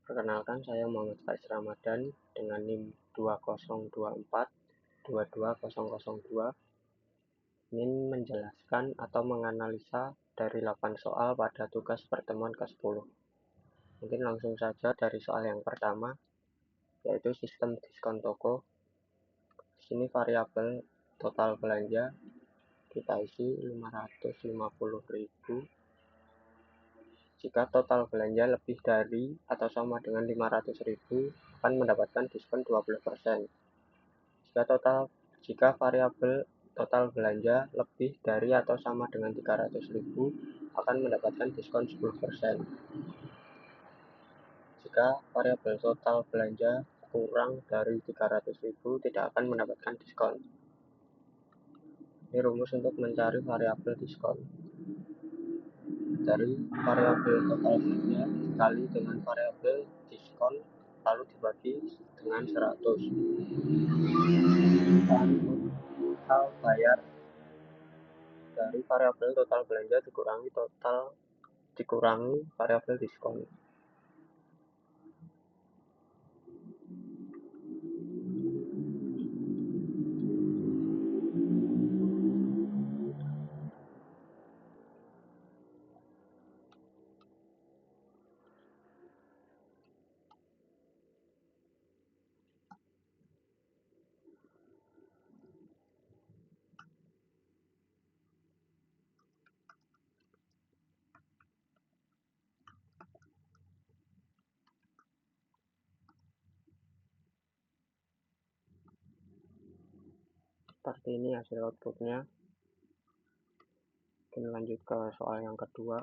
Perkenalkan, saya Muhammad Faiz Ramadan dengan NIM 2024-22002 ingin menjelaskan atau menganalisa dari 8 soal pada tugas pertemuan ke-10. Mungkin langsung saja dari soal yang pertama, yaitu sistem diskon toko. Di sini variabel total belanja kita isi 550.000. Jika total belanja lebih dari atau sama dengan 500.000 akan mendapatkan diskon 20%. Jika variabel total belanja lebih dari atau sama dengan 300.000 akan mendapatkan diskon 10%. Jika variabel total belanja kurang dari 300.000 tidak akan mendapatkan diskon. Ini rumus untuk mencari variabel diskon. Dari variabel total belanja dikali dengan variabel diskon lalu dibagi dengan 100. Dan total bayar dari variabel total belanja dikurangi variabel diskon. Seperti ini hasil outputnya. Kita lanjut ke soal yang kedua,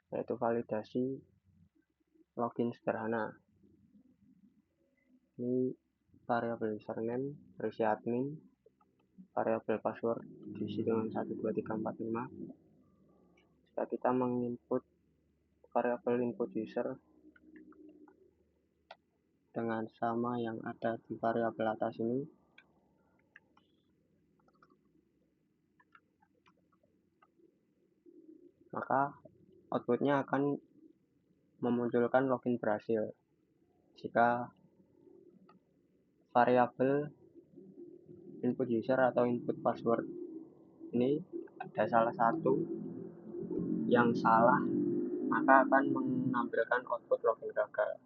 yaitu validasi login sederhana. Ini variabel username berisi admin, variabel password diisi dengan 12345. Jika kita menginput variabel input user dengan sama yang ada di variabel atas ini, maka outputnya akan memunculkan login berhasil. Jika variabel input user atau input password ini ada salah satu yang salah, maka akan menampilkan output login gagal.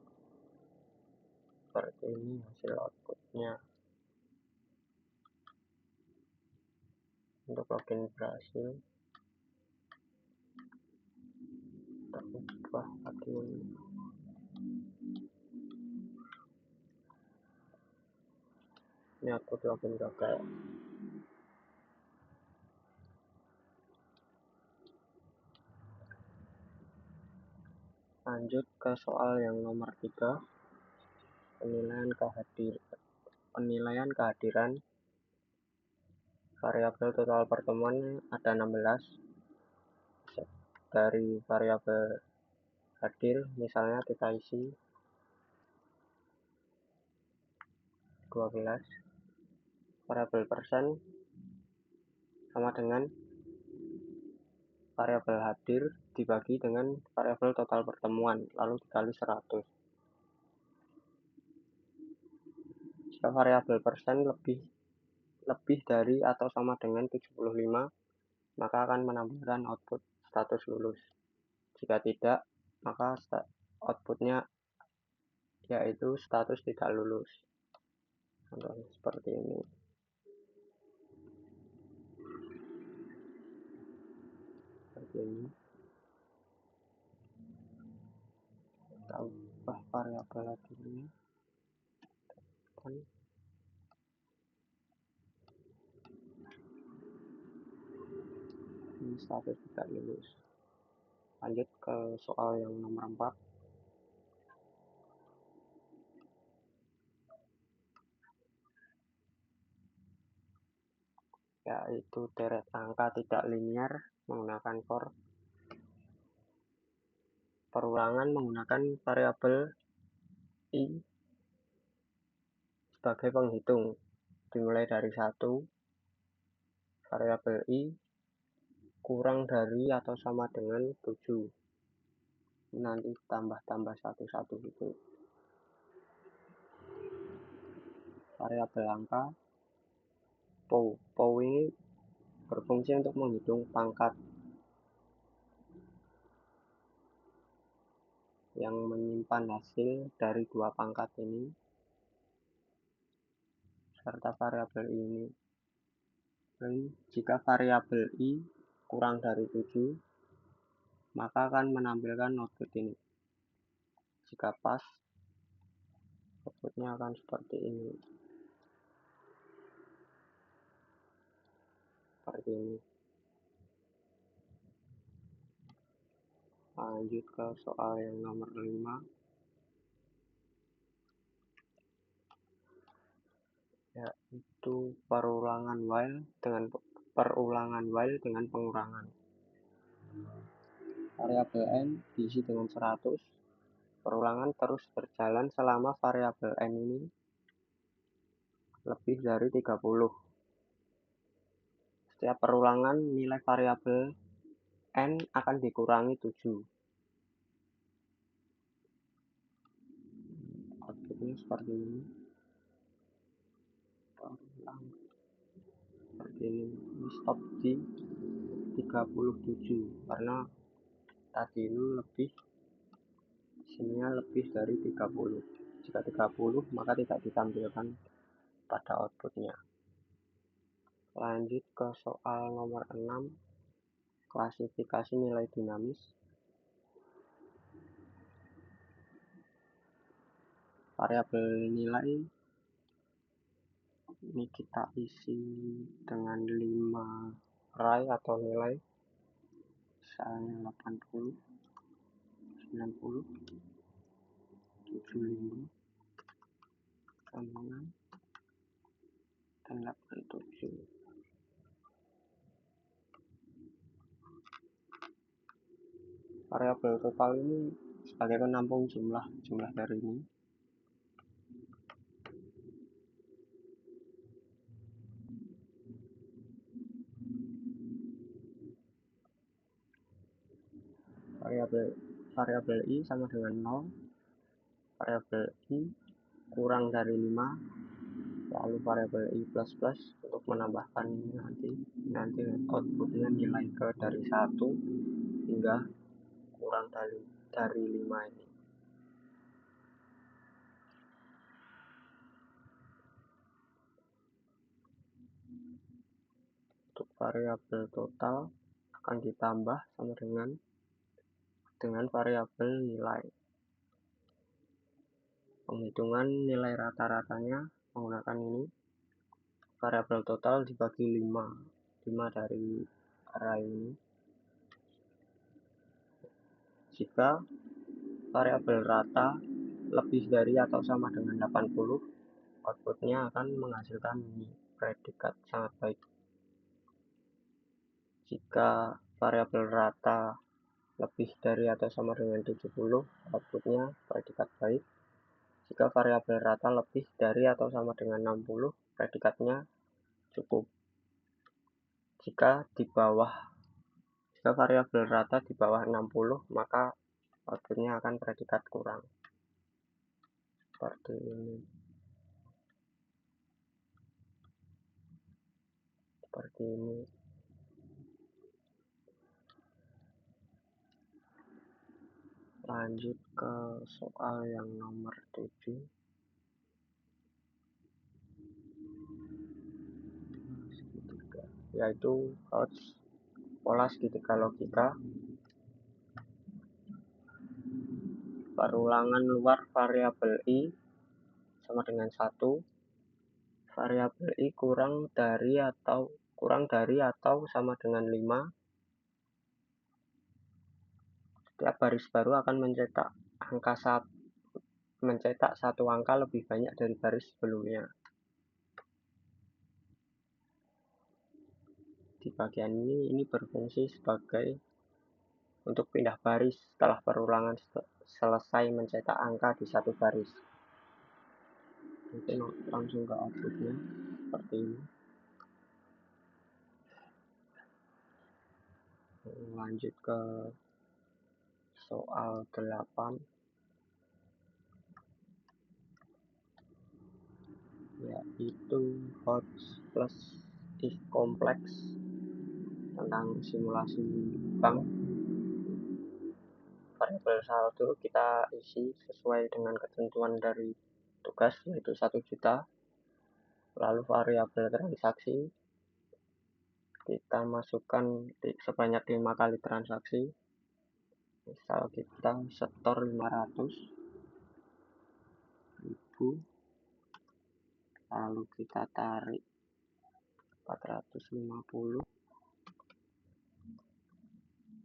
Seperti ini hasil outputnya. Untuk login berhasil, kita ubah admin. Ini output login gagal. Lanjut ke soal yang nomor 3, penilaian kehadiran variabel total pertemuan ada 16. Dari variabel hadir misalnya kita isi 12. Variabel persen sama dengan variabel hadir dibagi dengan variabel total pertemuan lalu dikali 100. Jika variabel persen lebih dari atau sama dengan 75, maka akan menampilkan output status lulus. Jika tidak, maka outputnya yaitu status tidak lulus. Contohnya seperti ini. Kita ubah variabel hadirnya. Ini status tidak lulus. Lanjut ke soal yang nomor 4. Yaitu deret angka tidak linear menggunakan for. Perulangan menggunakan variabel i sebagai penghitung, dimulai dari 1, variabel i kurang dari atau sama dengan 7. nanti tambah satu-satu gitu. Variabel angka pow ini berfungsi untuk menghitung pangkat yang menyimpan hasil dari dua pangkat ini serta variabel ini. Jika variabel i kurang dari 7, maka akan menampilkan output ini. Jika pas, outputnya akan seperti ini. Lanjut ke soal yang nomor 5. Yaitu perulangan while dengan pengurangan. Variabel n diisi dengan 100. Perulangan terus berjalan selama variabel n ini lebih dari 30. Setiap perulangan nilai variabel n akan dikurangi 7. Outputnya seperti ini. Seperti ini. Stop di 37 karena tadi ini sininya lebih dari 30. Jika 30 maka tidak ditampilkan pada outputnya. Lanjut ke soal nomor 6, klasifikasi nilai dinamis. Variabel nilai ini kita isi dengan 5 array atau nilai, misalnya 80, 90, 75, 86, dan 87. Variabel total ini sebagai penampung jumlah dari ini. Variabel i sama dengan 0, variabel i kurang dari 5, lalu variabel i plus untuk menambahkan ini nanti outputnya nilai ke dari 1 hingga kurang dari 5 ini. Untuk variabel total akan ditambah sama dengan variabel nilai. Penghitungan nilai rata-ratanya menggunakan ini. Variabel total dibagi 5 dari array ini. Jika variabel rata lebih dari atau sama dengan 80, outputnya akan menghasilkan predikat sangat baik. Jika variabel rata lebih dari atau sama dengan 70, outputnya predikat baik. Jika variabel rata lebih dari atau sama dengan 60, predikatnya cukup. Jika variabel rata di bawah 60, maka outputnya akan predikat kurang. Seperti ini. Lanjut ke soal yang nomor 7. Yaitu pola segitiga logika. Perulangan luar variabel i sama dengan 1. Variabel i kurang dari atau sama dengan 5. Setiap baris baru akan mencetak satu angka lebih banyak dari baris sebelumnya. Di bagian ini berfungsi sebagai untuk pindah baris setelah perulangan selesai mencetak angka di satu baris. Nanti langsung ke outputnya seperti ini. Lanjut ke soal 8, yaitu HOTS plus if complex tentang simulasi bank. Variabel saldo kita isi sesuai dengan ketentuan dari tugas, yaitu 1 juta. Lalu variabel transaksi kita masukkan sebanyak 5 kali transaksi. Misal kita setor 500.000, lalu kita tarik 450,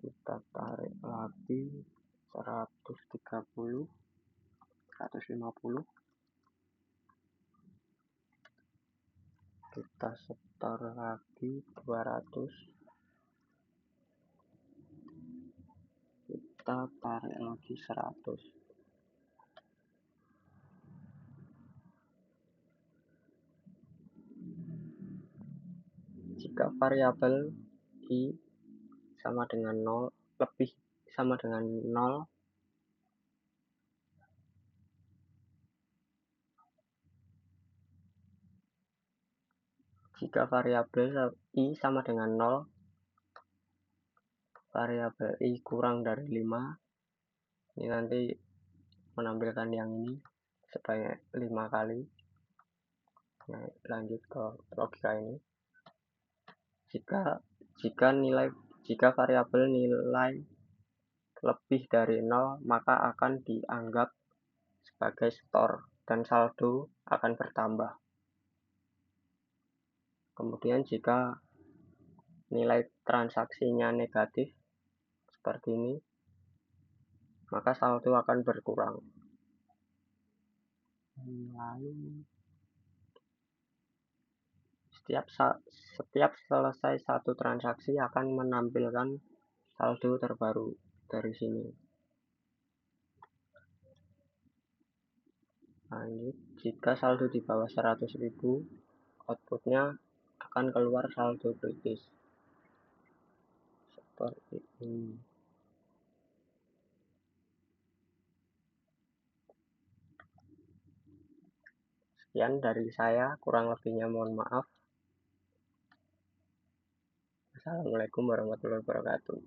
kita tarik lagi 150, kita setor lagi 200, kita tarik lagi 100. Jika variabel i sama dengan 0, lebih sama dengan 0, jika variabel i sama dengan 0, variabel i kurang dari 5, ini nanti menampilkan yang ini sebanyak 5 kali. Nah, lanjut ke logika ini. Jika variabel nilai lebih dari 0, maka akan dianggap sebagai store dan saldo akan bertambah. Kemudian jika nilai transaksinya negatif seperti ini, maka saldo akan berkurang. Lalu setiap selesai satu transaksi akan menampilkan saldo terbaru dari sini. Lanjut, jika saldo di bawah 100.000, outputnya akan keluar saldo kritis seperti ini. Sekian dari saya, kurang lebihnya mohon maaf. Assalamualaikum warahmatullahi wabarakatuh.